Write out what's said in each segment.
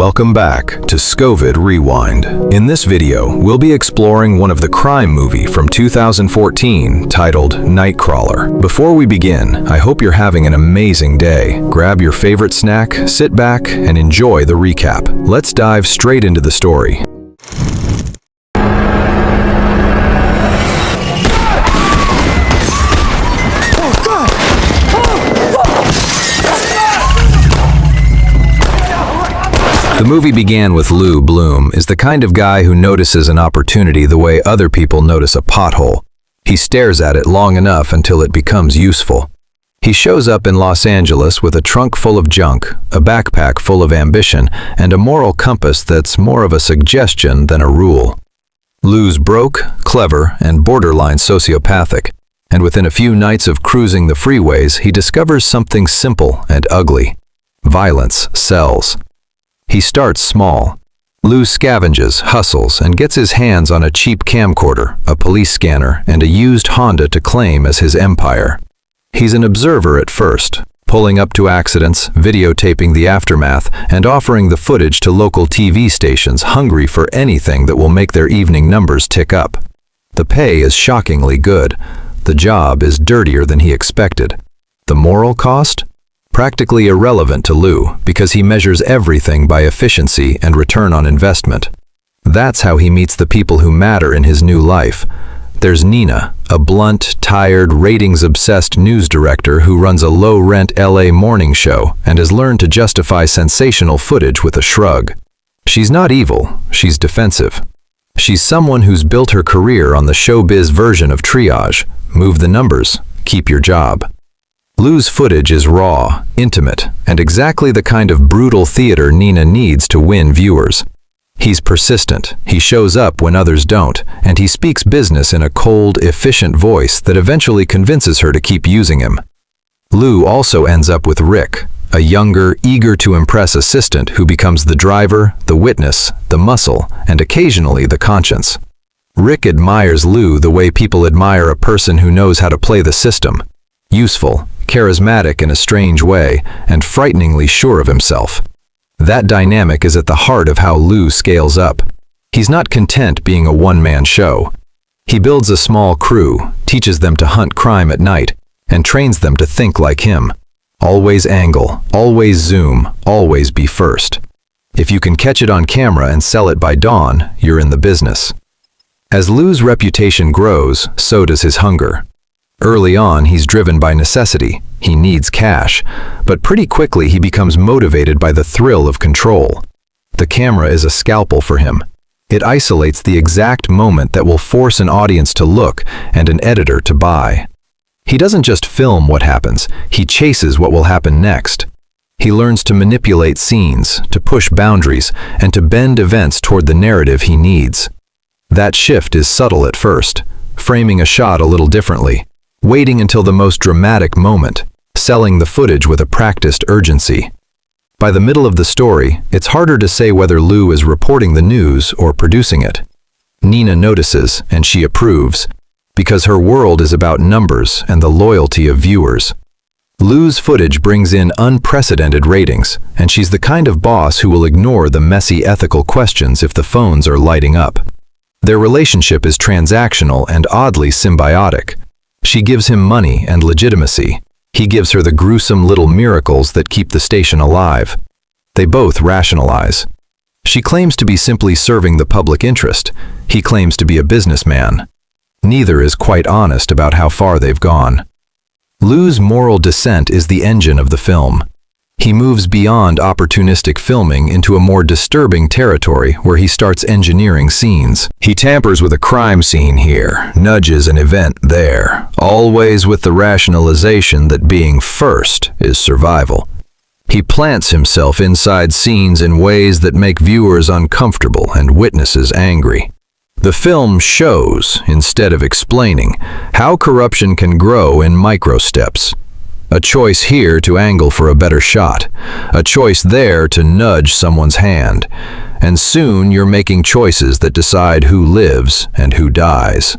Welcome back to Scovid Rewind. In this video, we'll be exploring one of the crime movie from 2014 titled Nightcrawler. Before we begin, I hope you're having an amazing day. Grab your favorite snack, sit back, and enjoy the recap. Let's dive straight into the story. The movie began with Lou Bloom is the kind of guy who notices an opportunity the way other people notice a pothole. He stares at it long enough until it becomes useful. He shows up in Los Angeles with a trunk full of junk, a backpack full of ambition, and a moral compass that's more of a suggestion than a rule. Lou's broke, clever, and borderline sociopathic, and within a few nights of cruising the freeways, he discovers something simple and ugly. Violence sells. He starts small. Lou scavenges, hustles, and gets his hands on a cheap camcorder, a police scanner, and a used Honda to claim as his empire. He's an observer at first, pulling up to accidents, videotaping the aftermath, and offering the footage to local TV stations hungry for anything that will make their evening numbers tick up. The pay is shockingly good. The job is dirtier than he expected. The moral cost? Practically irrelevant to Lou because he measures everything by efficiency and return on investment. That's how he meets the people who matter in his new life. There's Nina, a blunt, tired, ratings-obsessed news director who runs a low-rent LA morning show and has learned to justify sensational footage with a shrug. She's not evil, she's defensive. She's someone who's built her career on the showbiz version of triage. Move the numbers, keep your job. Lou's footage is raw, intimate, and exactly the kind of brutal theater Nina needs to win viewers. He's persistent, he shows up when others don't, and he speaks business in a cold, efficient voice that eventually convinces her to keep using him. Lou also ends up with Rick, a younger, eager-to-impress assistant who becomes the driver, the witness, the muscle, and occasionally the conscience. Rick admires Lou the way people admire a person who knows how to play the system. Useful, charismatic in a strange way, and frighteningly sure of himself. That dynamic is at the heart of how Lou scales up. He's not content being a one-man show. He builds a small crew, teaches them to hunt crime at night, and trains them to think like him. Always angle, always zoom, always be first. If you can catch it on camera and sell it by dawn, you're in the business. As Lou's reputation grows, so does his hunger. Early on, he's driven by necessity. He needs cash, but pretty quickly he becomes motivated by the thrill of control. The camera is a scalpel for him. It isolates the exact moment that will force an audience to look and an editor to buy. He doesn't just film what happens, he chases what will happen next. He learns to manipulate scenes, to push boundaries, and to bend events toward the narrative he needs. That shift is subtle at first, framing a shot a little differently. Waiting until the most dramatic moment, selling the footage with a practiced urgency. By the middle of the story, it's harder to say whether Lou is reporting the news or producing it. Nina notices, and she approves, because her world is about numbers and the loyalty of viewers. Lou's footage brings in unprecedented ratings, and she's the kind of boss who will ignore the messy ethical questions if the phones are lighting up. Their relationship is transactional and oddly symbiotic. She gives him money and legitimacy. He gives her the gruesome little miracles that keep the station alive. They both rationalize. She claims to be simply serving the public interest. He claims to be a businessman. Neither is quite honest about how far they've gone. Lou's moral descent is the engine of the film. He moves beyond opportunistic filming into a more disturbing territory where he starts engineering scenes. He tampers with a crime scene here, nudges an event there, always with the rationalization that being first is survival. He plants himself inside scenes in ways that make viewers uncomfortable and witnesses angry. The film shows, instead of explaining, how corruption can grow in micro steps. A choice here to angle for a better shot, a choice there to nudge someone's hand, and soon you're making choices that decide who lives and who dies.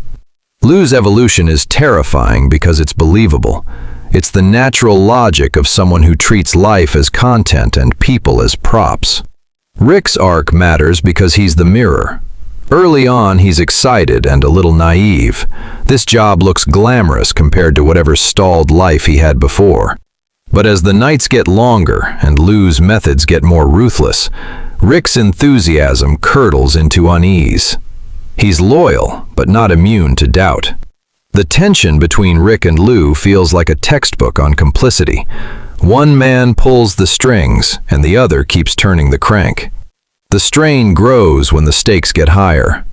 Lou's evolution is terrifying because it's believable. It's the natural logic of someone who treats life as content and people as props. Rick's arc matters because he's the mirror. Early on, he's excited and a little naive. This job looks glamorous compared to whatever stalled life he had before. But as the nights get longer and Lou's methods get more ruthless, Rick's enthusiasm curdles into unease. He's loyal, but not immune to doubt. The tension between Rick and Lou feels like a textbook on complicity. One man pulls the strings, and the other keeps turning the crank. The strain grows when the stakes get higher.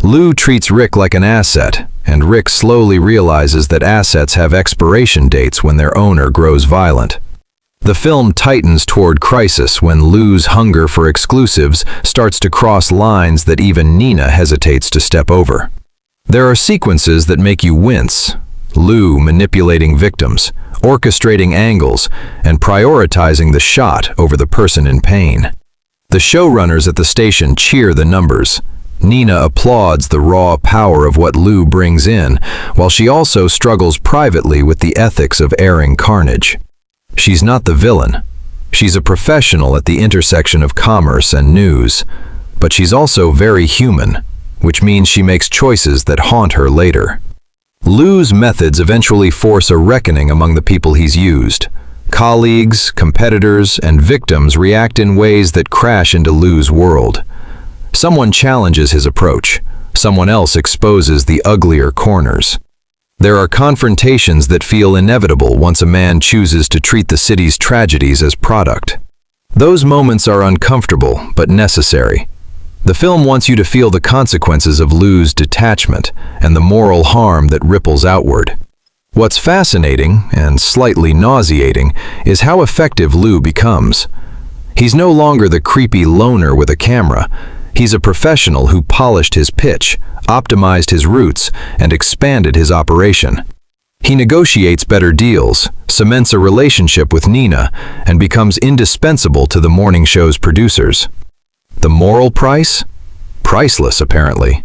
Lou treats Rick like an asset, and Rick slowly realizes that assets have expiration dates when their owner grows violent. The film tightens toward crisis when Lou's hunger for exclusives starts to cross lines that even Nina hesitates to step over. There are sequences that make you wince. Lou manipulating victims, orchestrating angles, and prioritizing the shot over the person in pain. The showrunners at the station cheer the numbers. Nina applauds the raw power of what Lou brings in, while she also struggles privately with the ethics of airing carnage. She's not the villain. She's a professional at the intersection of commerce and news, but she's also very human, which means she makes choices that haunt her later. Lou's methods eventually force a reckoning among the people he's used. Colleagues, competitors, and victims react in ways that crash into Lou's world. Someone challenges his approach. Someone else exposes the uglier corners. There are confrontations that feel inevitable once a man chooses to treat the city's tragedies as product. Those moments are uncomfortable, but necessary. The film wants you to feel the consequences of Lou's detachment and the moral harm that ripples outward. What's fascinating, and slightly nauseating, is how effective Lou becomes. He's no longer the creepy loner with a camera. He's a professional who polished his pitch, optimized his routes, and expanded his operation. He negotiates better deals, cements a relationship with Nina, and becomes indispensable to the morning show's producers. The moral price? Priceless, apparently.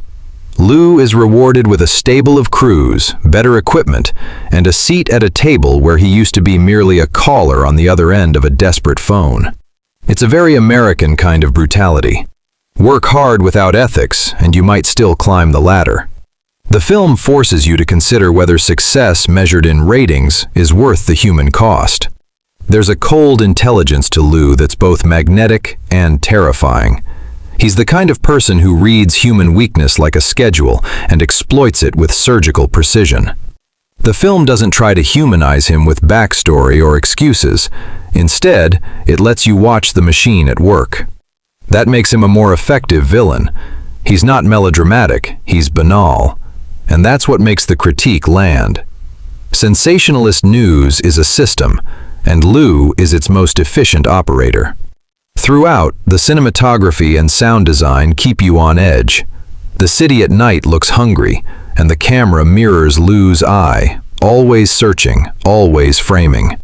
Lou is rewarded with a stable of crews, better equipment, and a seat at a table where he used to be merely a caller on the other end of a desperate phone. It's a very American kind of brutality. Work hard without ethics, and you might still climb the ladder. The film forces you to consider whether success measured in ratings is worth the human cost. There's a cold intelligence to Lou that's both magnetic and terrifying. He's the kind of person who reads human weakness like a schedule and exploits it with surgical precision. The film doesn't try to humanize him with backstory or excuses. Instead, it lets you watch the machine at work. That makes him a more effective villain. He's not melodramatic, he's banal. And that's what makes the critique land. Sensationalist news is a system, and Lou is its most efficient operator. Throughout, the cinematography and sound design keep you on edge. The city at night looks hungry, and the camera mirrors Lou's eye, always searching, always framing.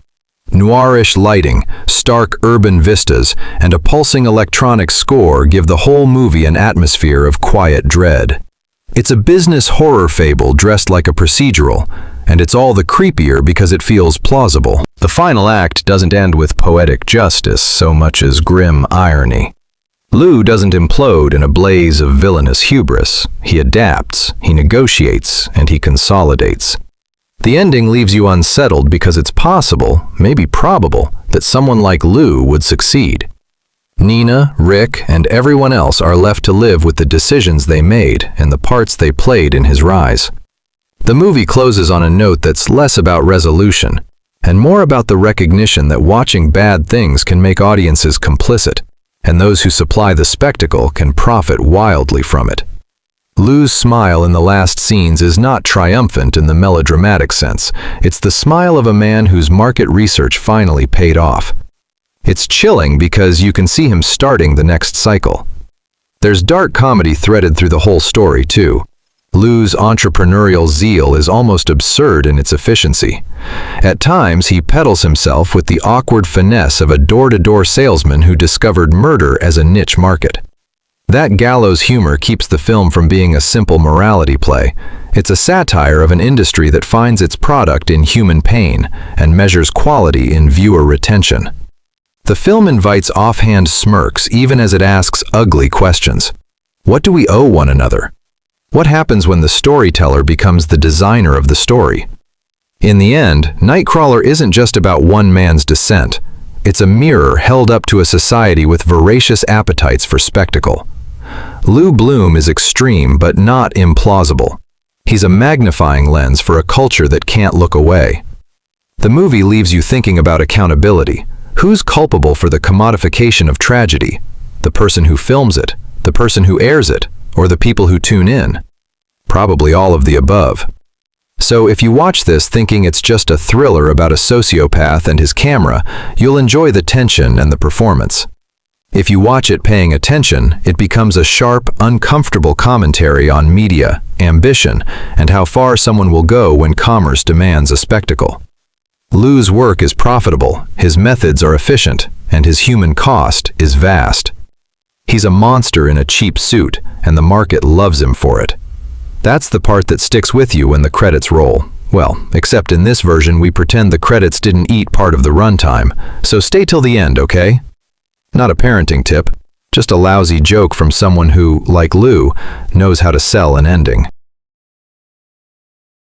Noirish lighting, stark urban vistas, and a pulsing electronic score give the whole movie an atmosphere of quiet dread. It's a business horror fable dressed like a procedural, and it's all the creepier because it feels plausible. The final act doesn't end with poetic justice so much as grim irony. Lou doesn't implode in a blaze of villainous hubris. He adapts, he negotiates, and he consolidates. The ending leaves you unsettled because it's possible, maybe probable, that someone like Lou would succeed. Nina, Rick, and everyone else are left to live with the decisions they made and the parts they played in his rise. The movie closes on a note that's less about resolution and more about the recognition that watching bad things can make audiences complicit, and those who supply the spectacle can profit wildly from it. Lou's smile in the last scenes is not triumphant in the melodramatic sense. It's the smile of a man whose market research finally paid off. It's chilling because you can see him starting the next cycle. There's dark comedy threaded through the whole story, too. Lou's entrepreneurial zeal is almost absurd in its efficiency. At times, he peddles himself with the awkward finesse of a door-to-door salesman who discovered murder as a niche market. That gallows humor keeps the film from being a simple morality play. It's a satire of an industry that finds its product in human pain and measures quality in viewer retention. The film invites offhand smirks even as it asks ugly questions. What do we owe one another? What happens when the storyteller becomes the designer of the story? In the end, Nightcrawler isn't just about one man's descent. It's a mirror held up to a society with voracious appetites for spectacle. Lou Bloom is extreme but not implausible. He's a magnifying lens for a culture that can't look away. The movie leaves you thinking about accountability. Who's culpable for the commodification of tragedy? The person who films it, the person who airs it, or the people who tune in? Probably all of the above. So if you watch this thinking it's just a thriller about a sociopath and his camera, you'll enjoy the tension and the performance. If you watch it paying attention, it becomes a sharp, uncomfortable commentary on media, ambition, and how far someone will go when commerce demands a spectacle. Lou's work is profitable, his methods are efficient, and his human cost is vast. He's a monster in a cheap suit, and the market loves him for it. That's the part that sticks with you when the credits roll. Well, except in this version we pretend the credits didn't eat part of the runtime, so stay till the end, okay? Not a parenting tip, just a lousy joke from someone who, like Lou, knows how to sell an ending.